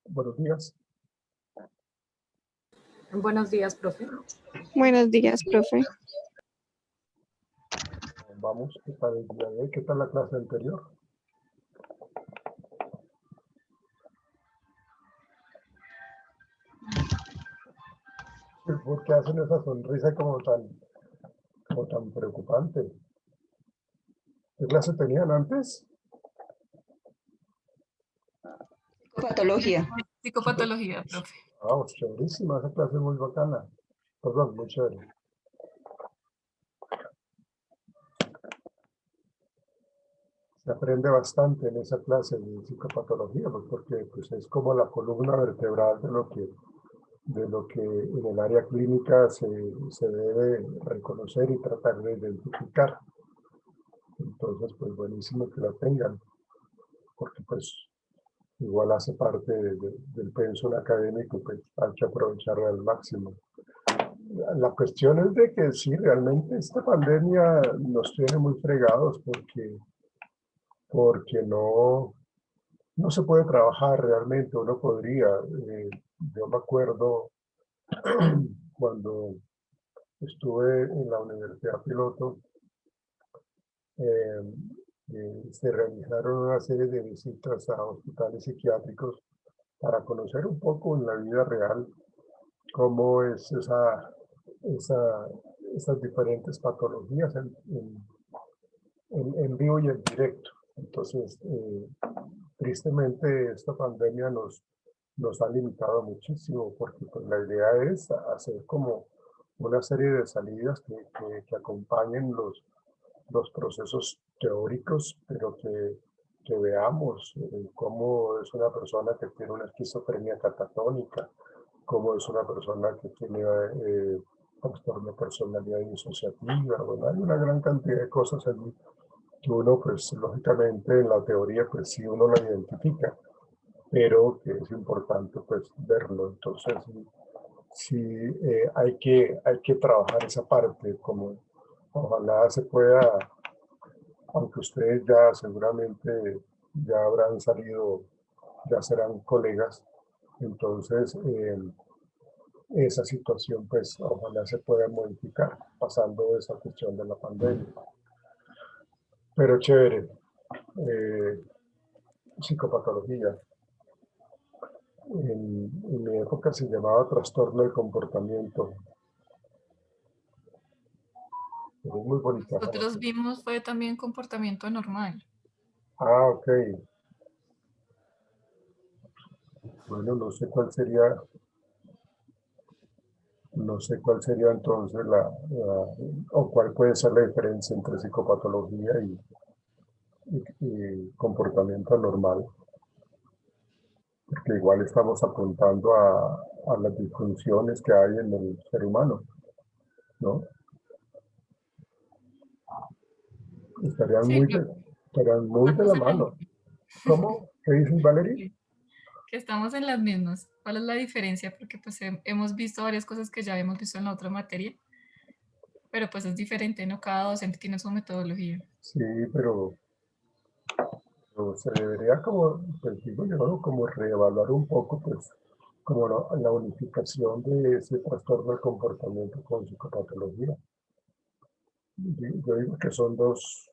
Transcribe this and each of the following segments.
Buenos días. Buenos días, profe. Buenos días, profe. Vamos, ¿qué tal el día de hoy? ¿Qué tal la clase anterior? ¿Por qué hacen esa sonrisa como tan preocupante? ¿Qué clase tenían antes? Psicopatología. Psicopatología, profe. Ah, chéverísima, esa clase es muy bacana. Perdón, muy chévere. Se aprende bastante en esa clase de psicopatología, pues, porque pues, es como la columna vertebral de lo que en el área clínica se debe reconocer y tratar de identificar. Entonces, pues buenísimo que la tengan, porque pues igual hace parte del pensum académico, pues hay que aprovecharla al máximo. La cuestión es de que sí, realmente esta pandemia nos tiene muy fregados porque no se puede trabajar realmente, uno podría. Yo me acuerdo cuando estuve en la Universidad Piloto, se realizaron una serie de visitas a hospitales psiquiátricos para conocer un poco en la vida real cómo es esas diferentes patologías en vivo y en directo. Entonces, tristemente esta pandemia nos ha limitado muchísimo porque pues, la idea es hacer como una serie de salidas que acompañen los procesos teóricos, pero que veamos cómo es una persona que tiene una esquizofrenia catatónica, cómo es una persona que tiene trastorno de personalidad disociativa. Bueno, hay una gran cantidad de cosas allí que uno, pues, lógicamente, en la teoría, pues, sí uno la identifica, pero que es importante, pues, verlo. Entonces, sí hay que trabajar esa parte, como ojalá se pueda, aunque ustedes ya seguramente ya habrán salido, ya serán colegas, entonces esa situación pues ojalá se pueda modificar pasando esa cuestión de la pandemia. Pero chévere, psicopatología. En mi época se llamaba trastorno de comportamiento. Es muy bonita. Nosotros vimos fue también comportamiento anormal. Ah, ok. Bueno, no sé cuál sería entonces o cuál puede ser la diferencia entre psicopatología y comportamiento anormal, porque igual estamos apuntando a las disfunciones que hay en el ser humano, ¿no? Estarían Sí, estarían muy de estamos la en la mano. misma. ¿Cómo? ¿Qué dices, Valerie? Sí, que estamos en las mismas. ¿Cuál es la diferencia? Porque pues hemos visto varias cosas que ya habíamos visto en la otra materia, pero pues es diferente, ¿no? Cada docente tiene su metodología. Sí, pero se debería como, pues digo yo, ¿no? Como reevaluar un poco, pues, como la unificación de ese trastorno del comportamiento con psicopatología. Yo digo que son dos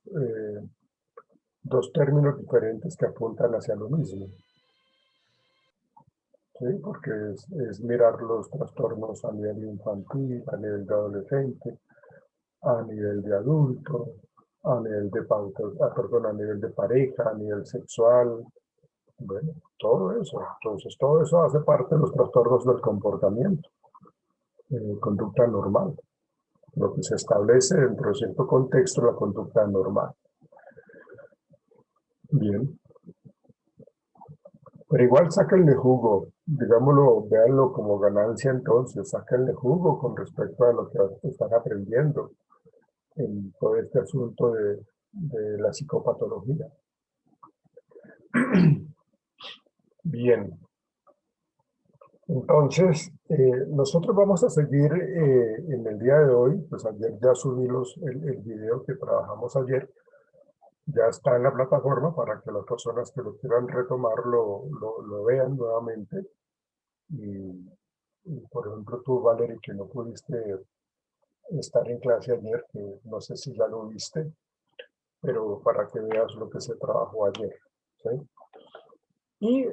términos diferentes que apuntan hacia lo mismo, ¿sí? Porque es mirar los trastornos a nivel infantil, a nivel de adolescente, a nivel de adulto, a nivel de perdón, a nivel de pareja, a nivel sexual, bueno, todo eso. Entonces, todo eso hace parte de los trastornos del comportamiento, conducta normal. Lo que se establece dentro de cierto contexto, la conducta normal. Bien. Pero igual sáquenle jugo, digámoslo, véanlo como ganancia entonces, sáquenle jugo con respecto a lo que están aprendiendo en todo este asunto de la psicopatología. Bien. Entonces, nosotros vamos a seguir en el día de hoy, pues ayer ya subí el video que trabajamos ayer, Ya está en la plataforma para que las personas que lo quieran retomar lo vean nuevamente. Y, por ejemplo, tú, Valerie, que no pudiste estar en clase ayer, que no sé si ya lo viste, pero para que veas lo que se trabajó ayer, ¿sí? Y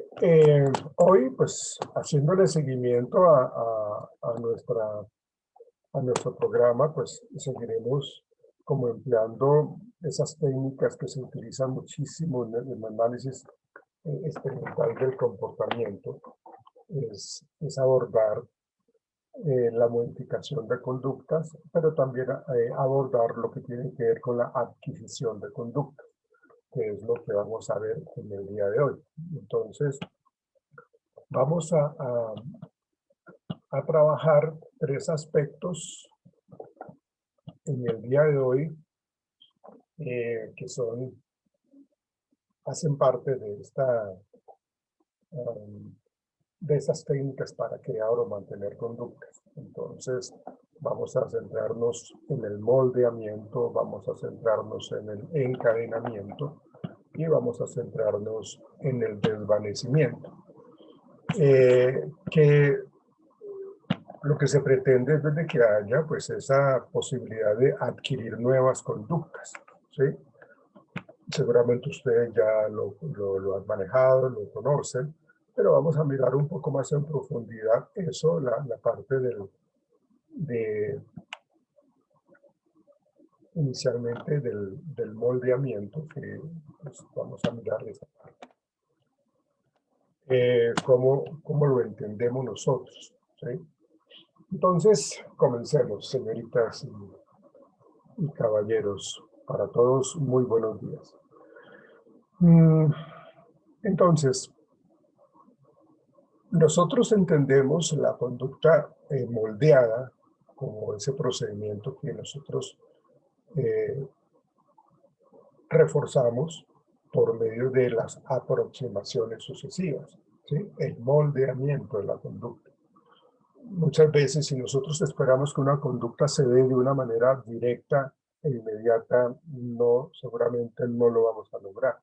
hoy, pues, haciéndole seguimiento a nuestro programa, pues seguiremos como empleando esas técnicas que se utilizan muchísimo en el análisis experimental del comportamiento, es abordar la modificación de conductas, pero también abordar lo que tiene que ver con la adquisición de conductas, que es lo que vamos a ver en el día de hoy. Entonces, vamos a trabajar 3 aspectos en el día de hoy que hacen parte de esas técnicas para crear o mantener conductas. Entonces, vamos a centrarnos en el moldeamiento, vamos a centrarnos en el encadenamiento y vamos a centrarnos en el desvanecimiento. Que lo que se pretende es desde que haya pues esa posibilidad de adquirir nuevas conductas, ¿sí? Seguramente ustedes ya lo han manejado, lo conocen, pero vamos a mirar un poco más en profundidad eso, la parte inicialmente del moldeamiento, que pues, vamos a mirar esa parte. ¿Cómo lo entendemos nosotros? ¿Sí? Entonces, comencemos, señoritas y caballeros. Para todos, muy buenos días. Entonces, nosotros entendemos la conducta moldeada como ese procedimiento que nosotros reforzamos por medio de las aproximaciones sucesivas, ¿sí? El moldeamiento de la conducta. Muchas veces, si nosotros esperamos que una conducta se dé de una manera directa e inmediata, seguramente no lo vamos a lograr.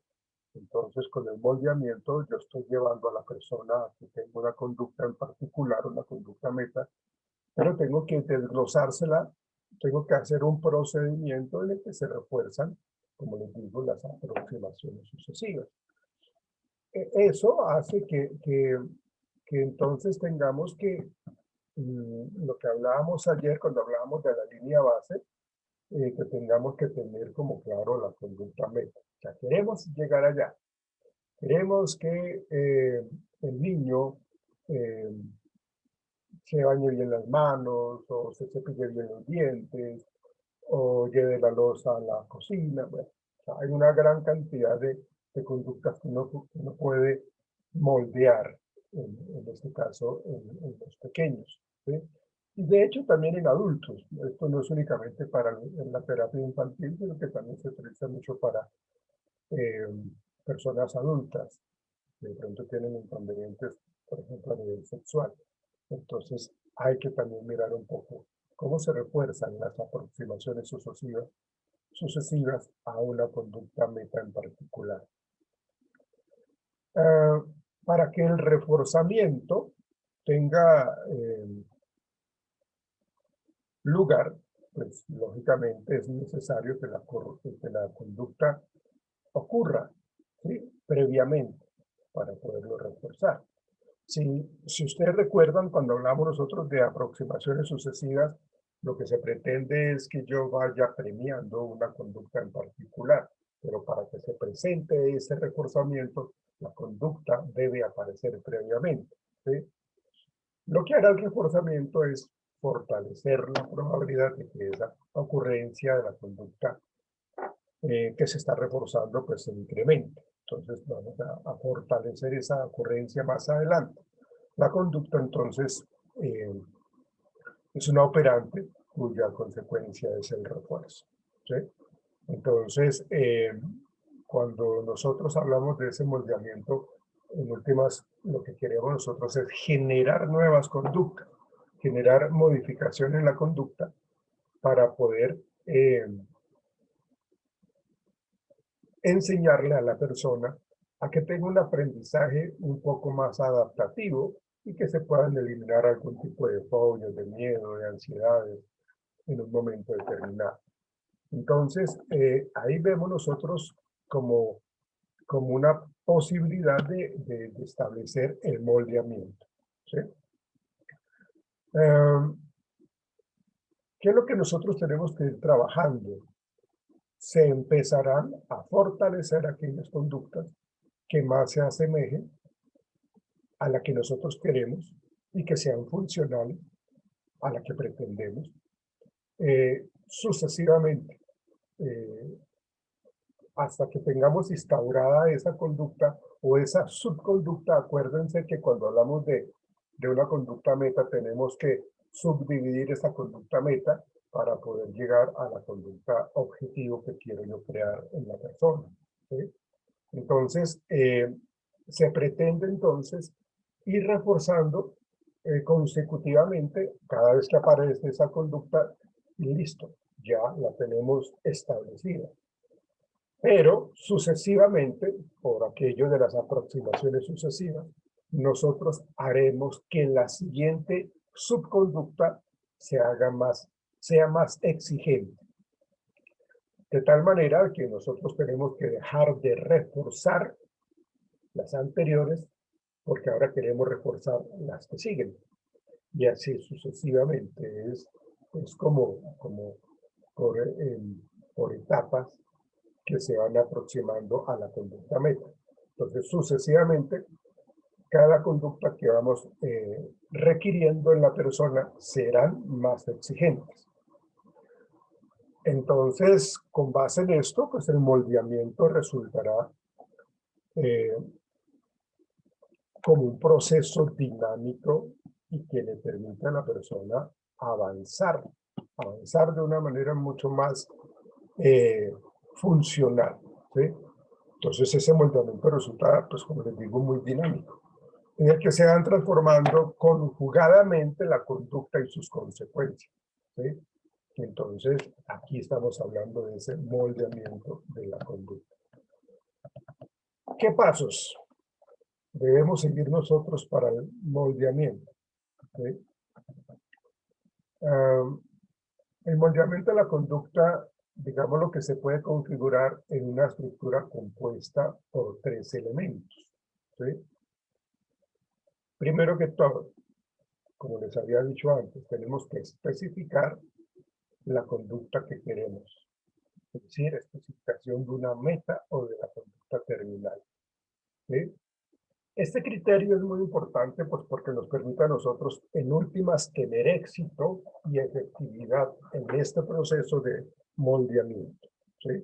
Entonces, con el moldeamiento, yo estoy llevando a la persona a que tenga una conducta en particular, una conducta meta, pero tengo que desglosársela, tengo que hacer un procedimiento en el que se refuerzan, como les digo, las aproximaciones sucesivas. Eso hace que entonces tengamos que, lo que hablábamos ayer cuando hablábamos de la línea base, que tengamos que tener como claro la conducta meta. O sea, queremos llegar allá. Queremos que el niño se bañe bien las manos, o se cepille bien los dientes, o lleve la loza a la cocina. Bueno, o sea, hay una gran cantidad de conductas que uno puede moldear, en este caso, en los pequeños, ¿sí? Y de hecho también en adultos. Esto no es únicamente para la terapia infantil, sino que también se utiliza mucho para personas adultas que de pronto tienen inconvenientes, por ejemplo, a nivel sexual. Entonces, hay que también mirar un poco cómo se refuerzan las aproximaciones sucesivas a una conducta meta en particular. Para que el reforzamiento tenga lugar, pues lógicamente es necesario que la conducta ocurra, ¿sí? Previamente para poderlo reforzar. Si ustedes recuerdan, cuando hablamos nosotros de aproximaciones sucesivas, lo que se pretende es que yo vaya premiando una conducta en particular, pero para que se presente ese reforzamiento, la conducta debe aparecer previamente, ¿sí? Lo que hará el reforzamiento es fortalecer la probabilidad de que esa ocurrencia de la conducta que se está reforzando, pues se incremente. Entonces vamos a fortalecer esa ocurrencia más adelante. La conducta, entonces, es una operante cuya consecuencia es el refuerzo, ¿sí? Entonces, cuando nosotros hablamos de ese moldeamiento, en últimas, lo que queremos nosotros es generar nuevas conductas, generar modificaciones en la conducta para poder enseñarle a la persona a que tenga un aprendizaje un poco más adaptativo y que se puedan eliminar algún tipo de fobias, de miedo, de ansiedades en un momento determinado. Entonces, ahí vemos nosotros como una posibilidad de establecer el moldeamiento, ¿sí? ¿Qué es lo que nosotros tenemos que ir trabajando? Se empezarán a fortalecer aquellas conductas que más se asemejen a la que nosotros queremos y que sean funcionales a la que pretendemos, sucesivamente, hasta que tengamos instaurada esa conducta o esa subconducta. Acuérdense que cuando hablamos de una conducta meta, tenemos que subdividir esa conducta meta para poder llegar a la conducta objetivo que quiero yo crear en la persona, ¿sí? Entonces, se pretende entonces ir reforzando consecutivamente cada vez que aparece esa conducta y listo, ya la tenemos establecida. Pero sucesivamente, por aquello de las aproximaciones sucesivas, nosotros haremos que la siguiente subconducta sea más exigente. De tal manera que nosotros tenemos que dejar de reforzar las anteriores porque ahora queremos reforzar las que siguen. Y así sucesivamente. Es como por etapas que se van aproximando a la conducta meta. Entonces, sucesivamente, cada conducta que vamos requiriendo en la persona serán más exigentes. Entonces, con base en esto, pues el moldeamiento resultará como un proceso dinámico y que le permite a la persona avanzar de una manera mucho más funcional, ¿sí? Entonces ese moldeamiento resulta, pues como les digo, muy dinámico, en el que se van transformando conjugadamente la conducta y sus consecuencias, ¿sí? Entonces aquí estamos hablando de ese moldeamiento de la conducta. ¿Qué pasos debemos seguir nosotros para el moldeamiento? ¿Sí? El moldeamiento de la conducta, digamos, lo que se puede configurar en una estructura compuesta por 3 elementos, ¿sí? Primero que todo, como les había dicho antes, tenemos que especificar la conducta que queremos, es decir, especificación de una meta o de la conducta terminal, ¿sí? Este criterio es muy importante, pues, porque nos permite a nosotros, en últimas, tener éxito y efectividad en este proceso de moldeamiento, ¿sí?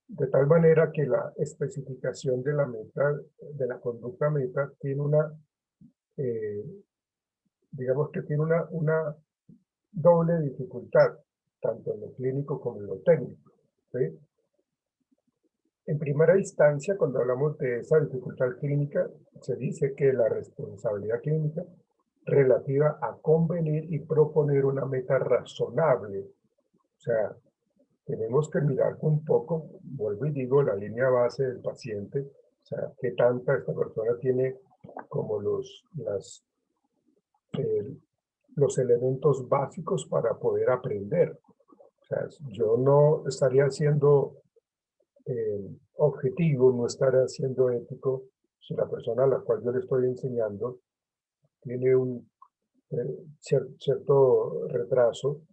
De tal manera que la especificación de la meta, de la conducta meta, tiene digamos que tiene una doble dificultad, tanto en lo clínico como en lo técnico, ¿sí? En primera instancia, cuando hablamos de esa dificultad clínica, se dice que la responsabilidad clínica relativa a convenir y proponer una meta razonable. O sea, tenemos que mirar un poco, vuelvo y digo, la línea base del paciente, o sea, qué tanta esta persona tiene como los elementos básicos para poder aprender. O sea, yo no estaría siendo objetivo, no estaría siendo ético si la persona a la cual yo le estoy enseñando tiene un cierto retraso,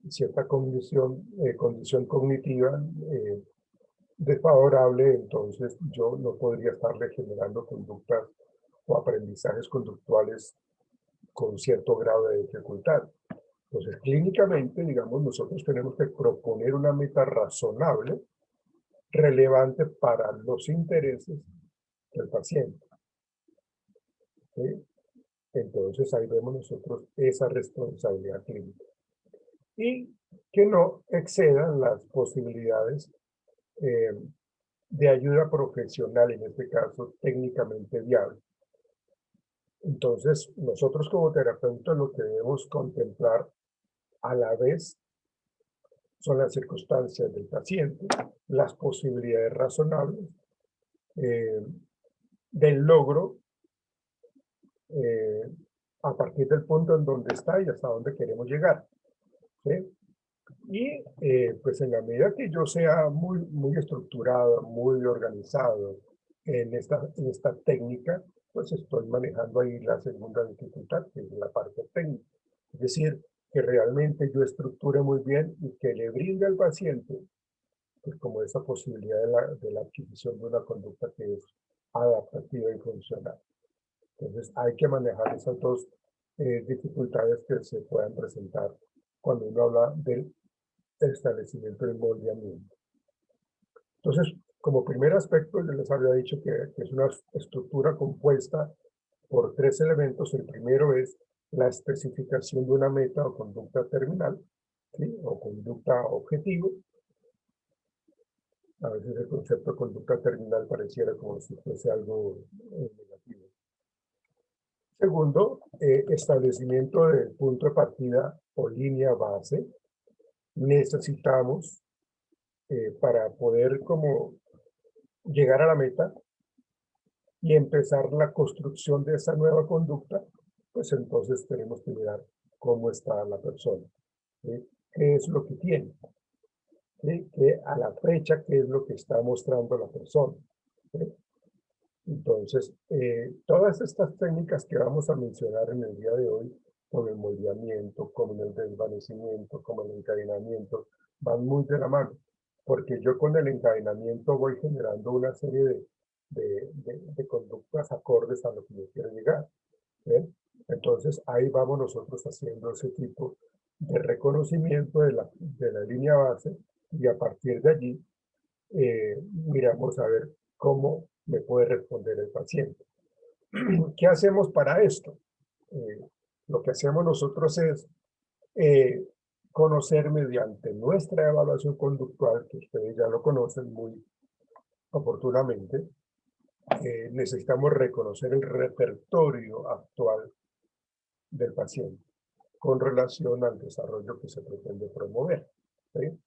cierta condición cognitiva desfavorable. Entonces yo no podría estarle generando conductas o aprendizajes conductuales con cierto grado de dificultad. Entonces, clínicamente, digamos, nosotros tenemos que proponer una meta razonable, relevante para los intereses del paciente, ¿sí? Entonces, ahí vemos nosotros esa responsabilidad clínica. Y que no excedan las posibilidades de ayuda profesional, en este caso, técnicamente viable. Entonces, nosotros como terapeutas lo que debemos contemplar a la vez son las circunstancias del paciente, las posibilidades razonables del logro a partir del punto en donde está y hasta dónde queremos llegar, ¿sí? Y pues en la medida que yo sea muy estructurado, muy organizado en esta técnica, pues estoy manejando ahí la segunda dificultad, que es la parte técnica. Es decir, que realmente yo estructure muy bien y que le brinde al paciente pues como esa posibilidad de la adquisición de una conducta que es adaptativa y funcional. Entonces hay que manejar esas dos dificultades que se puedan presentar cuando uno habla del establecimiento del moldeamiento. Entonces, como primer aspecto, yo les había dicho que es una estructura compuesta por tres elementos. El primero es la especificación de una meta o conducta terminal, ¿sí? O conducta objetivo. A veces el concepto de conducta terminal pareciera como si fuese algo negativo. Segundo, establecimiento del punto de partida o línea base. Necesitamos, para poder como llegar a la meta y empezar la construcción de esa nueva conducta, pues entonces tenemos que mirar cómo está la persona, ¿sí? ¿Qué es lo que tiene? ¿Sí? Que a la fecha, ¿qué es lo que está mostrando la persona? ¿Sí? Entonces, todas estas técnicas que vamos a mencionar en el día de hoy, como el moldeamiento, como el desvanecimiento, como el encadenamiento, van muy de la mano, porque yo con el encadenamiento voy generando una serie de conductas acordes a lo que yo quiero llegar. ¿Ven? Entonces, ahí vamos nosotros haciendo ese tipo de reconocimiento de la línea base y a partir de allí miramos a ver cómo me puede responder el paciente. ¿Qué hacemos para esto? Lo que hacemos nosotros es conocer mediante nuestra evaluación conductual, que ustedes ya lo conocen muy oportunamente, necesitamos reconocer el repertorio actual del paciente con relación al desarrollo que se pretende promover, ¿sí?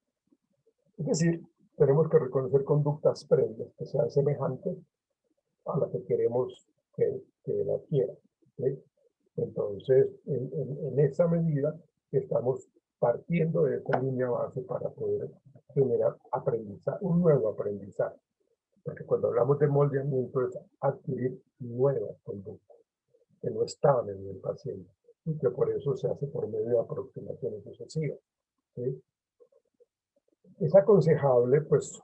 Es decir, tenemos que reconocer conductas previas que sean semejantes a la que queremos que él adquiera, ¿sí? Entonces, en esa medida estamos partiendo de esta línea base para poder generar aprendizaje, un nuevo aprendizaje. Porque cuando hablamos de moldeamiento es adquirir nuevas conductas que no estaban en el paciente y que por eso se hace por medio de aproximaciones sucesivas, ¿sí? Es aconsejable, pues,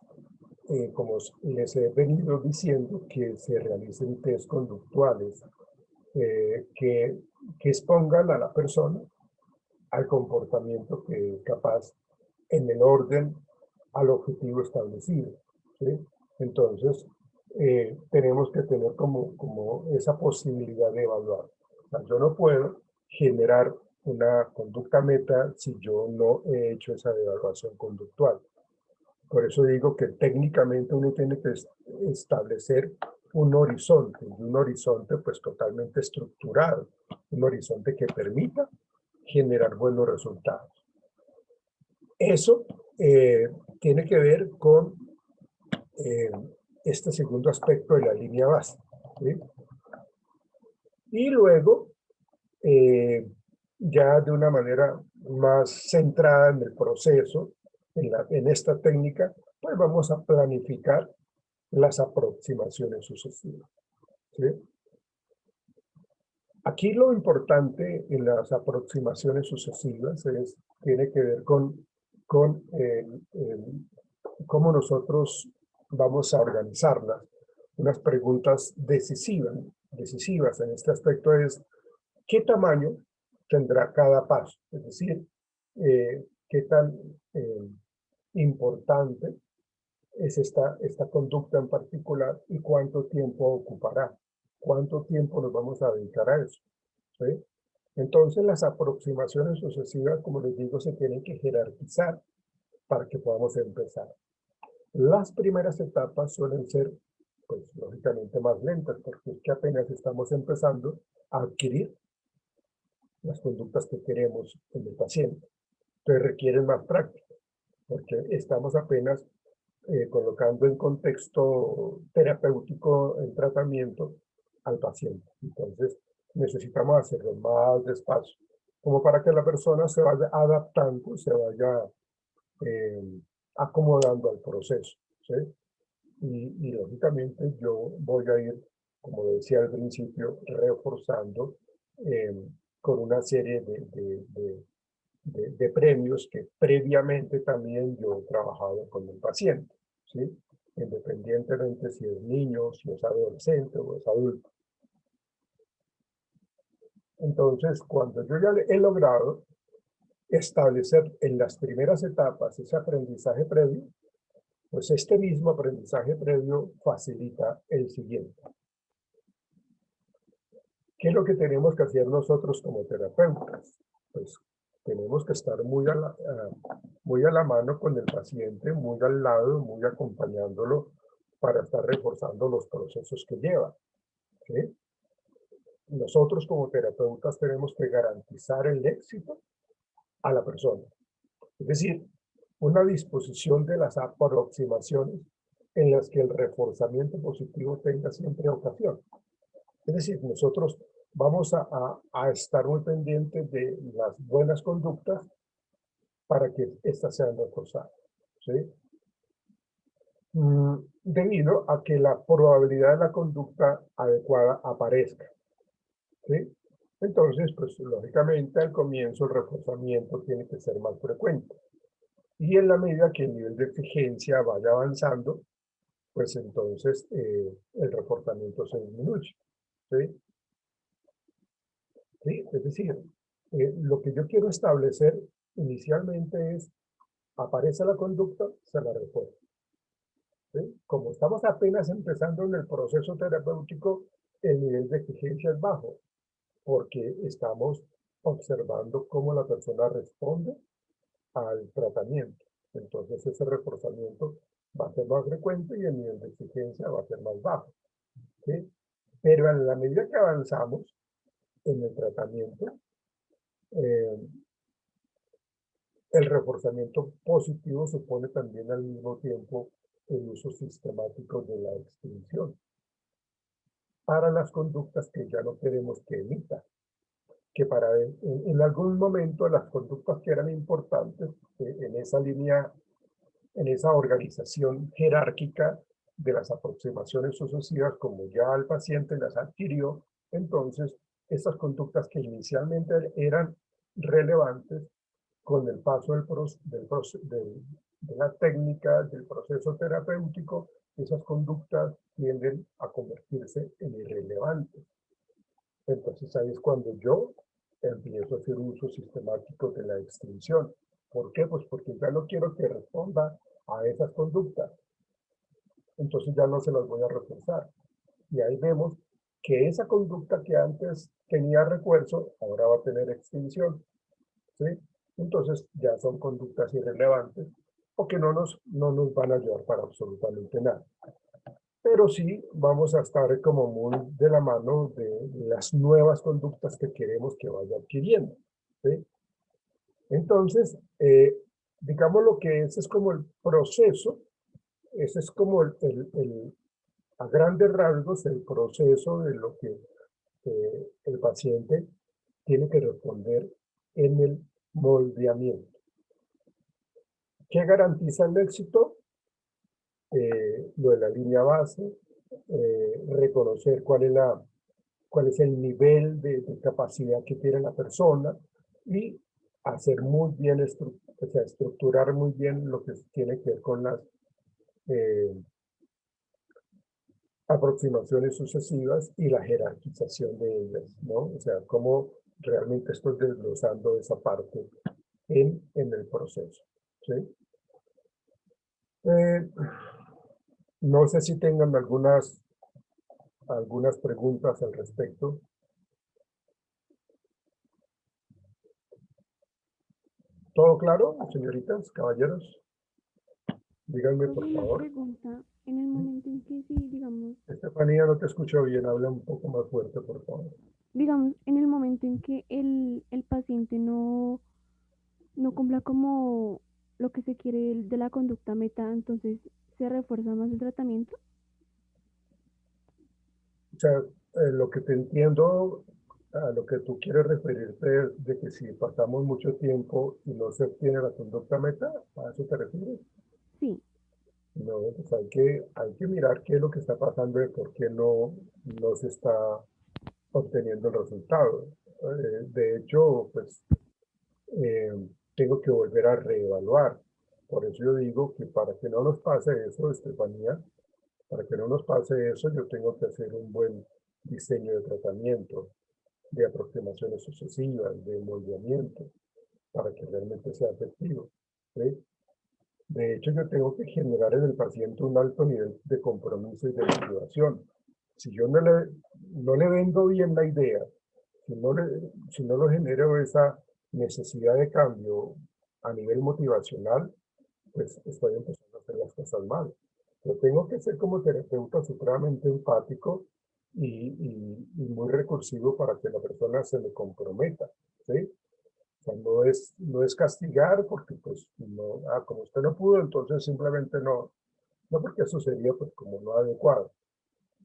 como les he venido diciendo, que se realicen test conductuales que expongan a la persona al comportamiento que es capaz en el orden al objetivo establecido, ¿sí? Entonces, tenemos que tener como esa posibilidad de evaluar. O sea, yo no puedo generar una conducta meta si yo no he hecho esa evaluación conductual. Por eso digo que técnicamente uno tiene que establecer un horizonte, y un horizonte pues totalmente estructurado, un horizonte que permita generar buenos resultados. Eso tiene que ver con este segundo aspecto de la línea base, ¿sí? Y luego, ya de una manera más centrada en el proceso, en esta técnica, pues vamos a planificar las aproximaciones sucesivas, ¿sí? Aquí lo importante en las aproximaciones sucesivas tiene que ver con cómo nosotros vamos a organizarlas. Unas preguntas decisivas en este aspecto es, ¿qué tamaño tendrá cada paso? Es decir, ¿qué tan importante es esta conducta en particular y cuánto tiempo ocupará? ¿Cuánto tiempo nos vamos a dedicar a eso? ¿Sí? Entonces, las aproximaciones sucesivas, como les digo, se tienen que jerarquizar para que podamos empezar. Las primeras etapas suelen ser, pues, lógicamente más lentas, porque es que apenas estamos empezando a adquirir las conductas que queremos en el paciente. Entonces, requieren más práctica. porque estamos apenas colocando en contexto terapéutico el tratamiento al paciente. Entonces, necesitamos hacerlo más despacio, como para que la persona se vaya adaptando, se vaya acomodando al proceso, ¿sí? Y lógicamente yo voy a ir, como decía al principio, reforzando con una serie de premios que previamente también yo he trabajado con el paciente, ¿sí? Independientemente si es niño, si es adolescente o es adulto. Entonces, cuando yo ya he logrado establecer en las primeras etapas ese aprendizaje previo, pues este mismo aprendizaje previo facilita el siguiente. ¿Qué es lo que tenemos que hacer nosotros como terapeutas? Pues tenemos que estar muy a la mano con el paciente, muy al lado, muy acompañándolo para estar reforzando los procesos que lleva, ¿sí? Nosotros como terapeutas tenemos que garantizar el éxito a la persona. Es decir, una disposición de las aproximaciones en las que el reforzamiento positivo tenga siempre ocasión. Es decir, nosotros vamos a estar muy pendientes de las buenas conductas para que éstas sean reforzadas, ¿sí? Debido a que la probabilidad de la conducta adecuada aparezca, ¿sí? Entonces, pues lógicamente al comienzo el reforzamiento tiene que ser más frecuente. Y en la medida que el nivel de exigencia vaya avanzando, pues entonces el reforzamiento se disminuye, ¿sí? ¿Sí? Es decir, lo que yo quiero establecer inicialmente es, aparece la conducta, se la refuerza, ¿sí? Como estamos apenas empezando en el proceso terapéutico, el nivel de exigencia es bajo, porque estamos observando cómo la persona responde al tratamiento. Entonces ese reforzamiento va a ser más frecuente y el nivel de exigencia va a ser más bajo, ¿sí? Pero en la medida que avanzamos en el tratamiento, eh, el reforzamiento positivo supone también al mismo tiempo el uso sistemático de la extinción para las conductas que ya no queremos que emita, que para en algún momento las conductas que eran importantes en esa línea, en esa organización jerárquica de las aproximaciones sucesivas, como ya el paciente las adquirió, entonces esas conductas que inicialmente eran relevantes con el paso de la técnica, del proceso terapéutico, esas conductas tienden a convertirse en irrelevantes. Entonces ahí es cuando yo empiezo a hacer uso sistemático de la extinción. ¿Por qué? Pues porque ya no quiero que responda a esas conductas. Entonces ya no se las voy a reforzar. Y ahí vemos que esa conducta que antes tenía refuerzo, ahora va a tener extinción, ¿sí? Entonces ya son conductas irrelevantes o que no nos van a ayudar para absolutamente nada. Pero sí vamos a estar como muy de la mano de las nuevas conductas que queremos que vaya adquiriendo, ¿sí? Entonces, digamos lo que ese es como el proceso, ese es como a grandes rasgos el proceso de lo que el paciente tiene que responder en el moldeamiento. ¿Qué garantiza el éxito? Lo de la línea base, reconocer cuál es el nivel de capacidad que tiene la persona y hacer muy bien, o sea, estructurar muy bien lo que tiene que ver con las aproximaciones sucesivas y la jerarquización de ellas, ¿no? O sea, cómo realmente estoy desglosando esa parte en el proceso, ¿sí? Eh, no sé si tengan algunas preguntas al respecto. ¿Todo claro, señoritas, caballeros? Díganme, Profe, por una favor. pregunta. En el momento en que sí, Estefanía, no te escucho bien. Habla un poco más fuerte, por favor. digamos, en el momento en que el paciente no cumpla como lo que se quiere de la conducta meta, entonces se refuerza más el tratamiento. O sea, lo que te entiendo, a lo que tú quieres referirte es de que si pasamos mucho tiempo y no se obtiene la conducta meta, ¿a eso te refieres? Sí, No, pues hay que mirar qué es lo que está pasando y por qué no se está obteniendo el resultado. De hecho, pues eh, tengo que volver a reevaluar. Por eso yo digo que para que no nos pase eso, Estefanía, para que no nos pase eso, yo tengo que hacer un buen diseño de tratamiento, de aproximaciones sucesivas, de moldeamiento, para que realmente sea efectivo. ¿Sí? De hecho, yo tengo que generar en el paciente un alto nivel de compromiso y de motivación. Si yo no le vendo bien la idea, si no lo genero esa necesidad de cambio a nivel motivacional, pues estoy empezando a hacer las cosas mal. Yo tengo que ser como terapeuta supremamente empático y muy recursivo para que la persona se me comprometa, ¿sí? O sea, no es castigar porque pues no, como usted no pudo, entonces simplemente no, porque eso sería pues como no adecuado.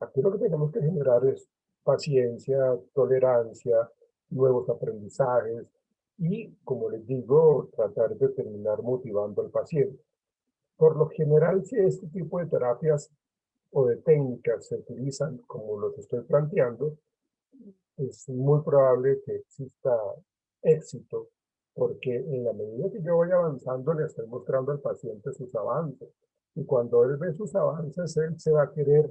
Aquí lo que tenemos que generar es paciencia, tolerancia, nuevos aprendizajes y, como les digo, tratar de terminar motivando al paciente. Por lo general, si este tipo de terapias o de técnicas se utilizan como los estoy planteando, es muy probable que exista éxito, porque en la medida que yo voy avanzando, le estoy mostrando al paciente sus avances. Y cuando él ve sus avances, él se va a querer,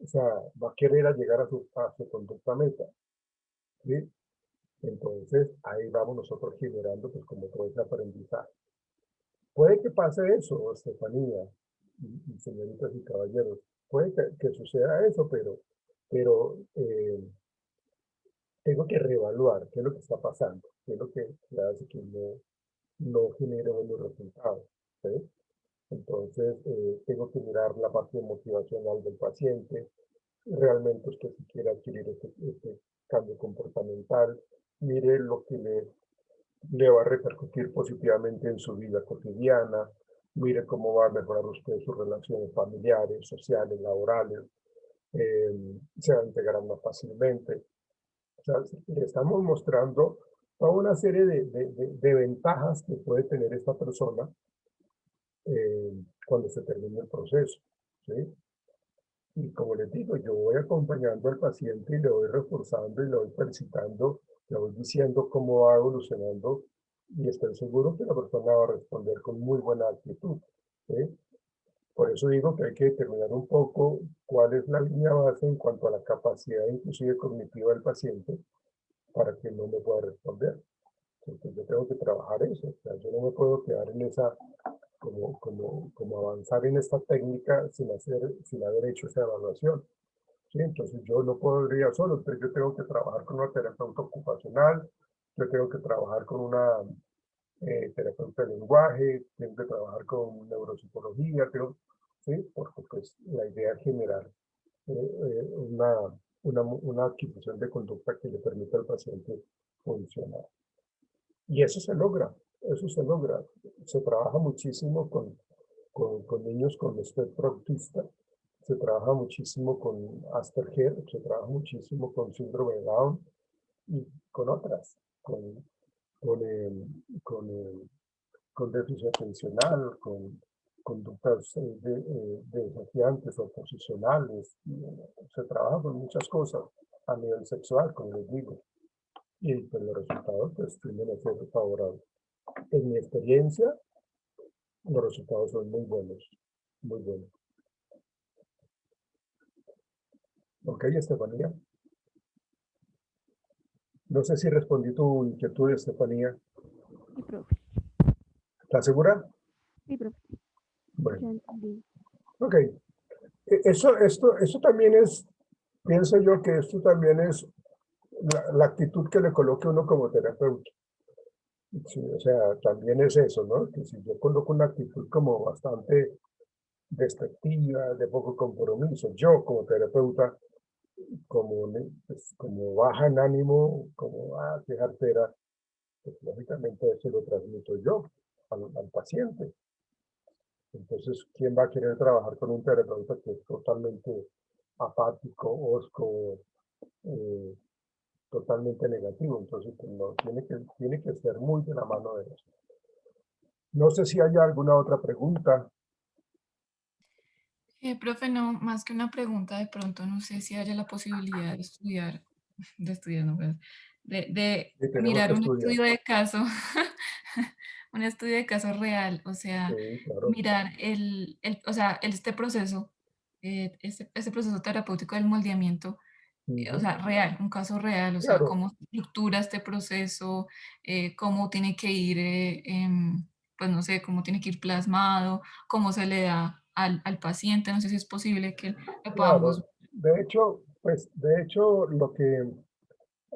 o sea, va a querer llegar a su conducta meta. ¿Sí? Entonces, ahí vamos nosotros generando, pues, como todo ese aprendizaje. Puede que pase eso, Estefanía, y señoritas y caballeros, puede que suceda eso, pero tengo que reevaluar qué es lo que está pasando, qué es lo que hace que no genere buenos resultados. ¿Sí? Entonces, tengo que mirar la parte motivacional del paciente, realmente usted si quiere adquirir este cambio comportamental, mire lo que le va a repercutir positivamente en su vida cotidiana, mire cómo va a mejorar usted sus relaciones familiares, sociales, laborales, se va a integrar más fácilmente. O sea, le estamos mostrando toda una serie de ventajas que puede tener esta persona cuando se termine el proceso. ¿Sí? Y como les digo, yo voy acompañando al paciente y le voy reforzando y le voy felicitando, le voy diciendo cómo va evolucionando y estoy seguro que la persona va a responder con muy buena actitud. ¿Sí? Por eso digo que hay que determinar un poco cuál es la línea base en cuanto a la capacidad inclusive cognitiva del paciente para que no me pueda responder. Entonces yo tengo que trabajar eso. O sea, yo no me puedo quedar en esa, como avanzar en esta técnica sin haber hecho esa evaluación. ¿Sí? Entonces yo no podría solo, entonces yo tengo que trabajar con una terapeuta ocupacional, yo tengo que trabajar con una terapeuta de lenguaje, tengo que trabajar con neuropsicología, ¿sí? Porque pues la idea es generar una adquisición de conducta que le permita al paciente funcionar. Y eso se logra, eso se logra. Se trabaja muchísimo con niños con espectro autista, se trabaja muchísimo con Asperger, se trabaja muchísimo con síndrome de Down y con otras, con, eh, con, eh, con déficit atencional, con conductas desafiantes o oposicionales. Se trabaja con muchas cosas a nivel sexual, como les digo, y pues, los resultados pues, tienden a ser favorables. En mi experiencia, los resultados son muy buenos, muy buenos. Ok, Estefanía. No sé si respondí tu inquietud, Estefanía. Sí, profe. ¿Estás segura? Sí, profe. Ya Bueno, entendí. ok. Eso también es, pienso yo que esto también es la actitud que le coloque uno como terapeuta. Sí, o sea, también es eso, ¿no? Que si yo coloco una actitud como bastante despectiva, de poco compromiso, yo como terapeuta, como baja en ánimo, como, qué jartera, pues lógicamente eso lo transmito yo. al paciente. Entonces, ¿quién va a querer trabajar con un terapeuta que es totalmente apático, hosco, totalmente negativo? Entonces, pues, no, tiene que ser muy de la mano de eso. No sé si hay alguna otra pregunta. Profe, no, más que una pregunta, de pronto no sé si haya la posibilidad de estudiar, no, pues, de Y tenemos que mirar un estudiar. estudio de caso, un estudio de caso real, o sea, Sí, claro. mirar o sea, este proceso terapéutico del moldeamiento, o Ujú. sea, real, un caso real, o sea, Claro, cómo se estructura este proceso, cómo tiene que ir, pues no sé, cómo tiene que ir plasmado, cómo se le da al paciente, no sé si es posible que lo podamos. claro. De hecho, lo que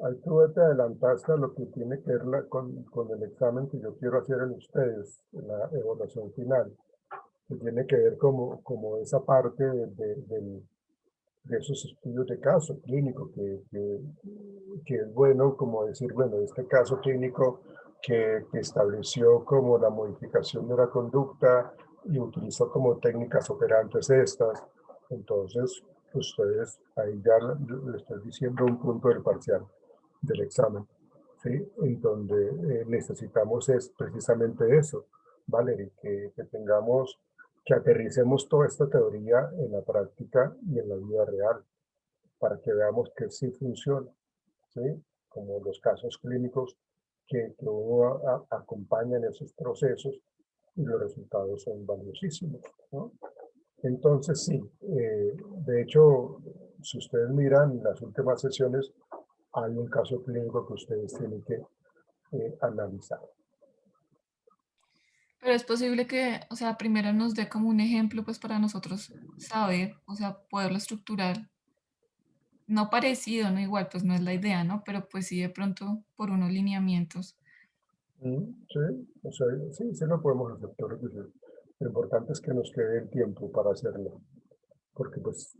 ahí tú te adelantaste a lo que tiene que ver con el examen que yo quiero hacer en ustedes, en la evaluación final, que tiene que ver como esa parte de esos estudios de caso clínico, que es bueno como decir, bueno, este caso clínico que estableció como la modificación de la conducta y utilizó como técnicas operantes estas, entonces ustedes ahí ya le estoy diciendo un punto del parcial del examen, ¿sí? En donde necesitamos es precisamente eso, ¿vale? Que tengamos, que aterricemos toda esta teoría en la práctica y en la vida real, para que veamos que sí funciona, ¿sí? Como los casos clínicos que uno acompaña en esos procesos y los resultados son valiosísimos, ¿no? Entonces, sí, de hecho, si ustedes miran las últimas sesiones, hay un caso clínico que ustedes tienen que analizar. Pero es posible que, o sea, primero nos dé como un ejemplo, pues para nosotros saber, o sea, poderlo estructurar, no parecido, no igual, pues no es la idea, ¿no? Pero pues sí de pronto por unos lineamientos. Sí, o sea, sí, sí lo podemos hacer, claro que sí. Lo importante es que nos quede el tiempo para hacerlo, porque pues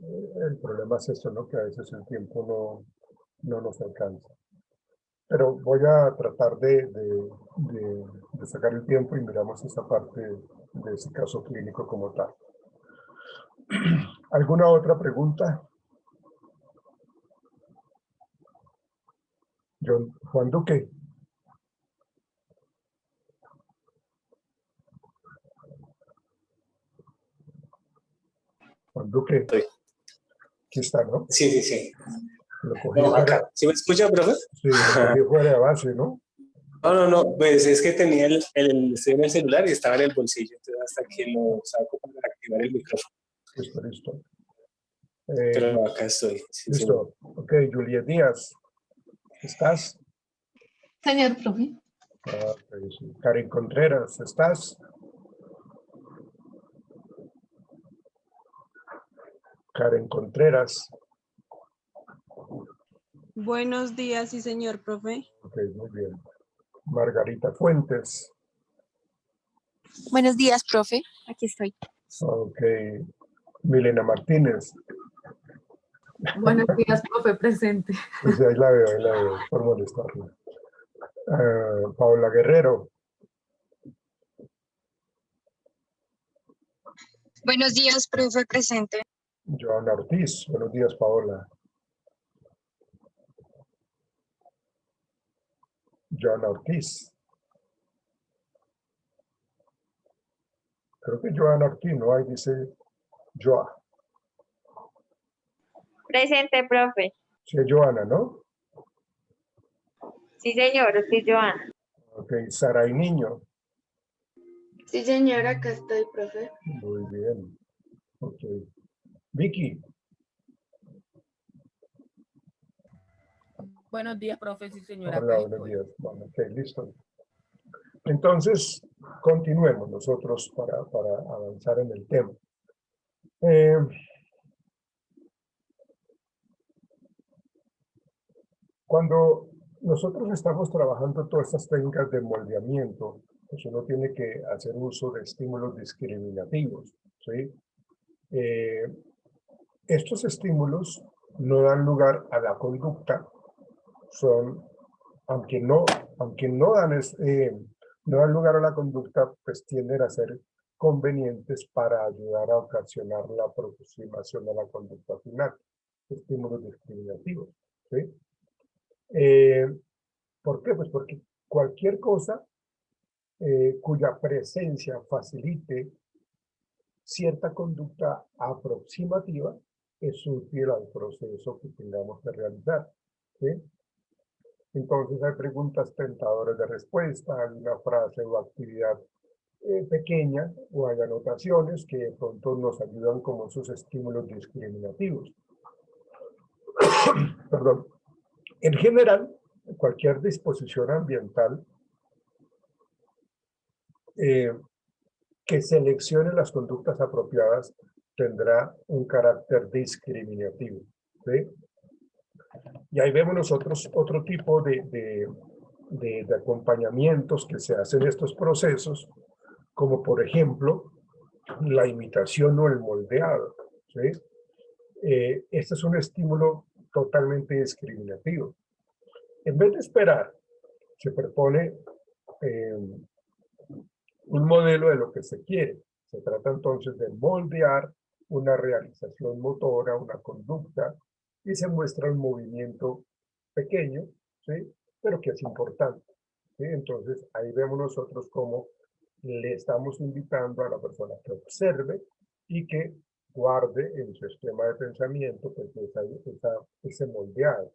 el problema es eso, ¿no? Que a veces el tiempo no nos alcanza. Pero voy a tratar de sacar el tiempo y miramos esa parte de ese caso clínico como tal. ¿Alguna otra pregunta? Juan Duque. Juan Duque, Estoy. aquí está, ¿no? Sí, sí, sí. Lo cogí No, fuera, acá. ¿Sí me escucha, profe? sí, lo cogí fuera de base, ¿no? No, no, no. Pues es que tenía estoy en el celular y estaba en el bolsillo. Entonces hasta que lo saco para activar el micrófono. Listo, listo. Pero no, acá estoy. Sí, sí. Listo. Ok, Juliet Díaz, ¿estás? Señor profe. Ok, sí. Karen Contreras, ¿estás? Karen Contreras. Buenos días, sí, señor profe. Ok, muy bien. Margarita Fuentes. Buenos días, profe. Aquí estoy. Ok. Milena Martínez. Buenos días, profe, presente. Pues ahí la veo, por molestarla. Paola Guerrero. Buenos días, profe, presente. Joana Ortiz. Buenos días, Paola. Joana Ortiz. Creo que Joana Ortiz, ¿no? Ahí dice Joa. Presente, profe. Sí, Joana, ¿no? Sí, señor, sí, Joana. Ok, Saray Niño. Sí, señora, acá estoy, profe. Muy bien. Ok. Vicky. Buenos días, profe, sí, señora, Hola, acá buenos estoy. días. Bueno, ok, listo. Entonces, continuemos nosotros para avanzar en el tema. Cuando nosotros estamos trabajando todas estas técnicas de moldeamiento, pues uno tiene que hacer uso de estímulos discriminativos, ¿sí? Estos estímulos no dan lugar a la conducta, son, aunque no dan no dan lugar a la conducta, pues tienden a ser convenientes para ayudar a ocasionar la aproximación a la conducta final, estímulos discriminativos. ¿Sí? ¿Por qué? Pues porque cualquier cosa cuya presencia facilite cierta conducta aproximativa es útil al proceso que tengamos que realizar. ¿Sí? Entonces hay preguntas tentadoras de respuesta, hay una frase o actividad pequeña, o hay anotaciones que de pronto nos ayudan como esos estímulos discriminativos. Perdón. En general, cualquier disposición ambiental que seleccione las conductas apropiadas tendrá un carácter discriminativo. ¿Sí? Y ahí vemos nosotros otro tipo de acompañamientos que se hacen en estos procesos, como por ejemplo la imitación o el moldeado. ¿Sí? Este es un estímulo totalmente discriminativo. En vez de esperar, se propone un modelo de lo que se quiere. Se trata entonces de moldear una realización motora, una conducta, y se muestra un movimiento pequeño, ¿sí? Pero que es importante. ¿Sí? Entonces ahí vemos nosotros cómo le estamos invitando a la persona que observe y que guarde en su esquema de pensamiento pues, ese moldeado.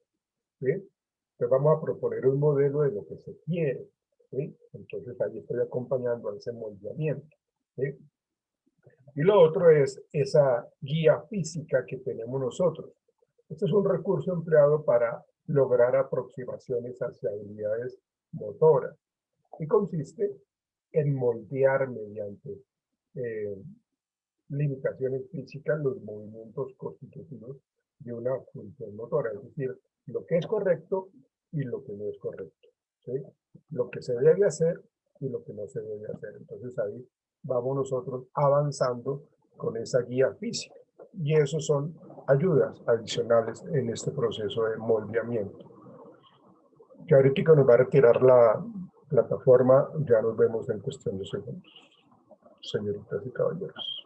¿Sí? Entonces vamos a proponer un modelo de lo que se quiere. ¿Sí? Entonces ahí estoy acompañando a ese moldeamiento. ¿Sí? Y lo otro es esa guía física que tenemos nosotros. Este es un recurso empleado para lograr aproximaciones hacia habilidades motoras y consiste en moldear mediante limitaciones físicas los movimientos constitutivos de una función motora, es decir, lo que es correcto y lo que no es correcto, ¿sí? Lo que se debe hacer y lo que no se debe hacer. Entonces ahí vamos nosotros avanzando con esa guía física. Y esos son ayudas adicionales en este proceso de moldeamiento. Que ahorita nos va a retirar la plataforma, ya nos vemos en cuestión de segundos, señoritas y caballeros.